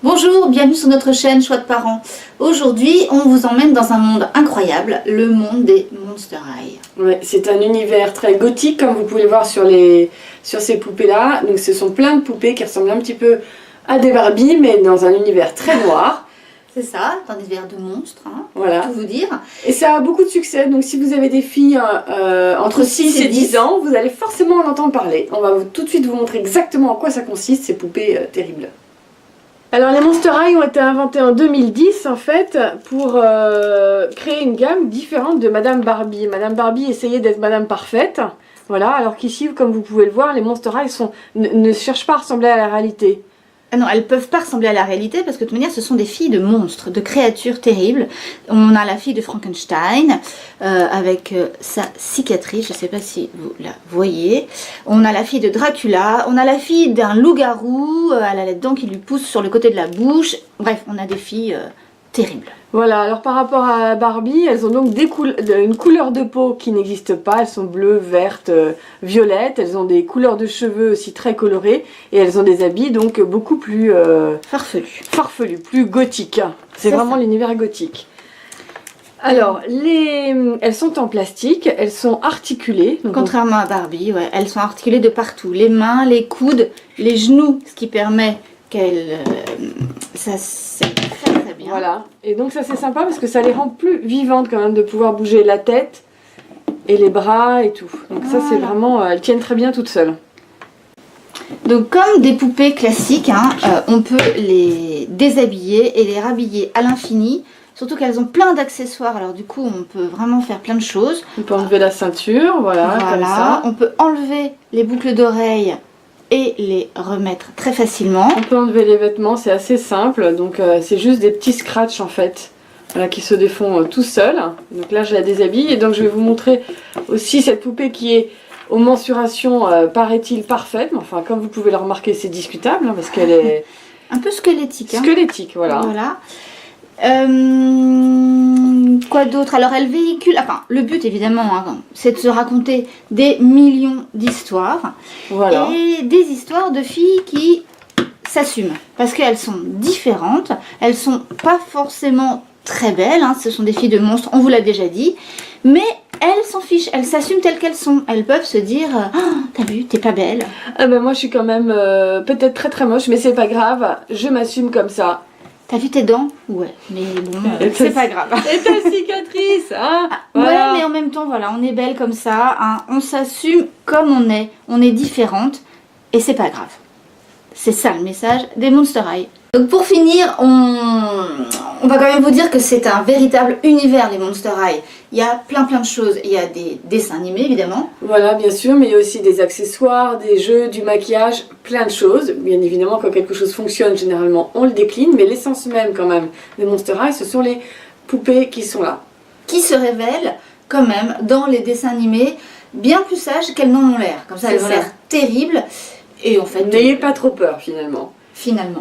Bonjour, bienvenue sur notre chaîne Choix de parents. Aujourd'hui, on vous emmène dans un monde incroyable, le monde des Monster High. Ouais, c'est un univers très gothique, comme vous pouvez le voir sur ces poupées-là. Donc ce sont plein de poupées qui ressemblent un petit peu à des Barbie, mais dans un univers très noir. C'est ça, dans des univers de monstres, Voilà. Pour tout vous dire. Et ça a beaucoup de succès, donc si vous avez des filles entre 6 et 10 ans, vous allez forcément en entendre parler. On va tout de suite vous montrer exactement en quoi ça consiste, ces poupées terribles. Alors les Monster High ont été inventés en 2010 en fait pour créer une gamme différente de Madame Barbie. Madame Barbie essayait d'être Madame Parfaite, voilà, alors qu'ici, comme vous pouvez le voir, les Monster High ne cherchent pas à ressembler à la réalité. Ah non, elles peuvent pas ressembler à la réalité parce que de toute manière, ce sont des filles de monstres, de créatures terribles. On a la fille de Frankenstein avec sa cicatrice, je sais pas si vous la voyez. On a la fille de Dracula, on a la fille d'un loup-garou, elle a les dents qui lui poussent sur le côté de la bouche. Bref, on a des filles terribles. Voilà, alors par rapport à Barbie, elles ont donc une couleur de peau qui n'existe pas. Elles sont bleues, vertes, violettes. Elles ont des couleurs de cheveux aussi très colorées. Et elles ont des habits donc beaucoup plus farfelus, plus gothiques. C'est vraiment l'univers gothique. Alors, elles sont en plastique, elles sont articulées. Donc contrairement à Barbie, ouais, elles sont articulées de partout. Les mains, les coudes, les genoux, ce qui permet qu'elles... ça c'est très très bien. Voilà, et donc ça c'est sympa parce que ça les rend plus vivantes quand même de pouvoir bouger la tête et les bras et tout. Donc ça c'est vraiment, elles tiennent très bien toutes seules. Donc comme des poupées classiques, on peut les déshabiller et les rhabiller à l'infini. Surtout qu'elles ont plein d'accessoires, alors du coup on peut vraiment faire plein de choses. On peut enlever la ceinture, voilà. Comme ça. On peut enlever les boucles d'oreilles et les remettre très facilement. On peut enlever les vêtements, c'est assez simple, donc c'est juste des petits scratchs en fait, voilà, qui se défont tout seuls. Donc là je la déshabille et donc je vais vous montrer aussi cette poupée qui est aux mensurations paraît-il parfaites, mais enfin comme vous pouvez le remarquer c'est discutable parce qu'elle est... un peu squelettique. Squelettique, voilà. Quoi d'autre? Alors elle véhicule, enfin le but évidemment c'est de se raconter des millions d'histoires, voilà. Et des histoires de filles qui s'assument parce qu'elles sont différentes, elles sont pas forcément très belles, ce sont des filles de monstres, on vous l'a déjà dit, mais elles s'en fichent, elles s'assument telles qu'elles sont, elles peuvent se dire t'as vu, t'es pas belle. Ah ben moi je suis quand même peut-être très très moche, mais c'est pas grave, je m'assume comme ça. T'as vu tes dents? Ouais, mais bon, c'est pas grave. Et ta cicatrice, voilà. Ouais, mais en même temps, voilà, on est belle comme ça, on s'assume comme on est différente, et c'est pas grave. C'est ça le message des Monster High. Donc pour finir, on va quand même vous dire que c'est un véritable univers, les Monster High. Il y a plein de choses, il y a des dessins animés évidemment. Voilà, bien sûr, mais il y a aussi des accessoires, des jeux, du maquillage, plein de choses. Bien évidemment, quand quelque chose fonctionne, généralement on le décline, mais l'essence même quand même des Monster High, ce sont les poupées qui sont là. Qui se révèlent quand même dans les dessins animés bien plus sages qu'elles n'en ont l'air. Comme ça, elles ont l'air terribles. Et en fait, n'ayez pas trop peur finalement.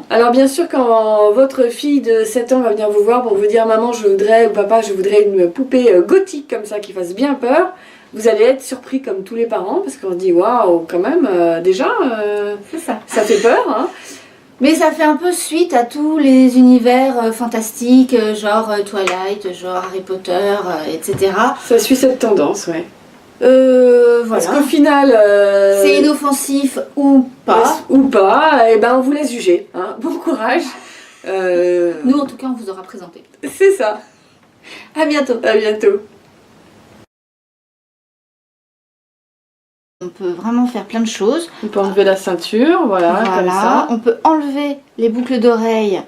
Alors bien sûr quand votre fille de 7 ans va venir vous voir pour vous dire maman je voudrais ou papa je voudrais une poupée gothique comme ça qui fasse bien peur, vous allez être surpris comme tous les parents parce qu'on se dit waouh quand même déjà ça fait peur Mais ça fait un peu suite à tous les univers fantastiques genre Twilight, genre Harry Potter, etc. Ça suit cette tendance, ouais. Voilà. Parce qu'au final c'est inoffensif ou pas, et ben on vous laisse juger, bon courage. Nous en tout cas on vous aura présenté. C'est ça. À bientôt. À bientôt. On peut vraiment faire plein de choses. On peut enlever la ceinture, voilà. Comme ça. On peut enlever les boucles d'oreilles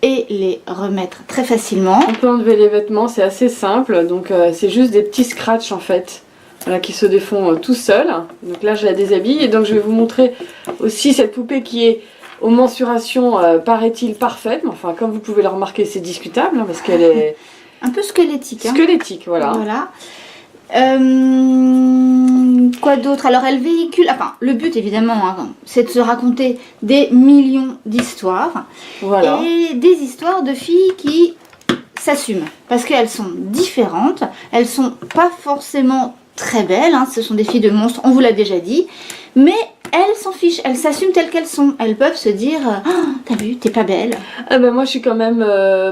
et les remettre très facilement. On peut enlever les vêtements, c'est assez simple, donc c'est juste des petits scratchs en fait. Voilà, qui se défont tout seuls. Donc là je la déshabille et donc je vais vous montrer aussi cette poupée qui est aux mensurations paraît-il parfaites, mais enfin comme vous pouvez le remarquer c'est discutable parce qu'elle est... un peu squelettique. Squelettique, voilà. Quoi d'autre? Alors elle véhicule, enfin le but évidemment c'est de se raconter des millions d'histoires. Voilà. Et des histoires de filles qui s'assument parce qu'elles sont différentes, elles sont pas forcément très belles, ce sont des filles de monstres, on vous l'a déjà dit, mais elles s'en fichent, elles s'assument telles qu'elles sont. Elles peuvent se dire oh, t'as vu, t'es pas belle. Ah ben moi je suis quand même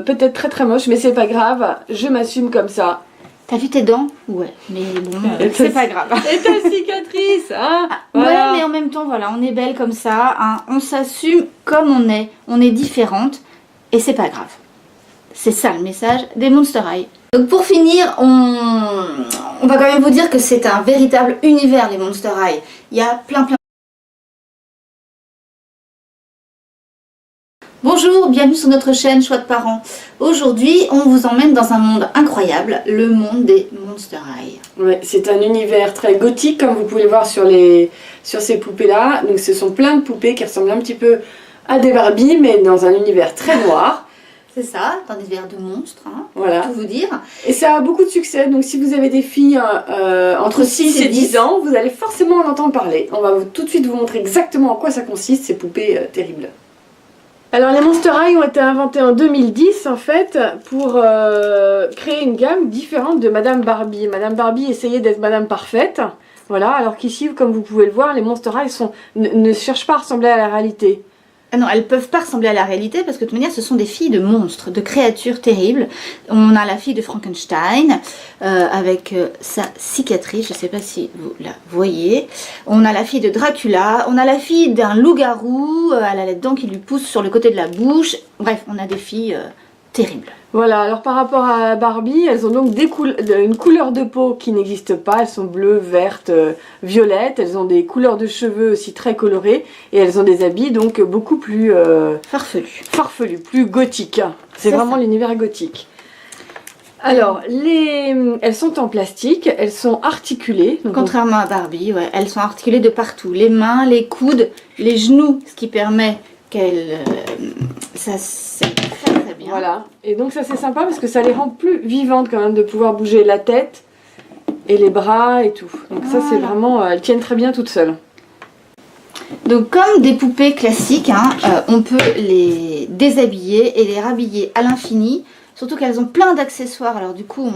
peut-être très très moche, mais c'est pas grave, je m'assume comme ça. T'as vu tes dents? Ouais, mais bon, c'est pas grave. Et ta cicatrice, hein? Voilà. Ouais, mais en même temps, voilà, on est belle comme ça, hein, on s'assume comme on est différente, et c'est pas grave. C'est ça le message des Monster High. Donc pour finir, on va quand même vous dire que c'est un véritable univers, les Monster High. Il y a plein. Bonjour, bienvenue sur notre chaîne Choix de parents. Aujourd'hui, on vous emmène dans un monde incroyable, le monde des Monster High. Ouais, c'est un univers très gothique, comme vous pouvez le voir sur ces poupées-là. Donc ce sont plein de poupées qui ressemblent un petit peu à des Barbie, mais dans un univers très noir. C'est ça, dans des univers de monstres, hein, voilà. Pour tout vous dire. Et ça a beaucoup de succès, donc si vous avez des filles entre 6 et 10 ans, vous allez forcément en entendre parler. On va tout de suite vous montrer exactement en quoi ça consiste, ces poupées terribles. Alors les Monster High ont été inventés en 2010 en fait pour créer une gamme différente de Madame Barbie. Madame Barbie essayait d'être Madame Parfaite, voilà, alors qu'ici, comme vous pouvez le voir, les Monster High ne cherchent pas à ressembler à la réalité. Ah non, elles peuvent pas ressembler à la réalité parce que de toute manière, ce sont des filles de monstres, de créatures terribles. On a la fille de Frankenstein avec sa cicatrice, je sais pas si vous la voyez. On a la fille de Dracula, on a la fille d'un loup-garou, elle a les dents qui lui poussent sur le côté de la bouche. Bref, on a des filles terribles. Voilà, alors par rapport à Barbie, elles ont donc une couleur de peau qui n'existe pas. Elles sont bleues, vertes, violettes. Elles ont des couleurs de cheveux aussi très colorées. Et elles ont des habits donc beaucoup plus farfelus, plus gothiques. C'est vraiment l'univers gothique. Alors, elles sont en plastique, elles sont articulées. Donc contrairement à Barbie, ouais, elles sont articulées de partout. Les mains, les coudes, les genoux, ce qui permet qu'elles... ça c'est très très bien. Voilà, et donc ça c'est sympa parce que ça les rend plus vivantes quand même de pouvoir bouger la tête et les bras et tout. Donc ça c'est vraiment, elles tiennent très bien toutes seules. Donc comme des poupées classiques, hein, on peut les déshabiller et les rhabiller à l'infini. Surtout qu'elles ont plein d'accessoires, alors du coup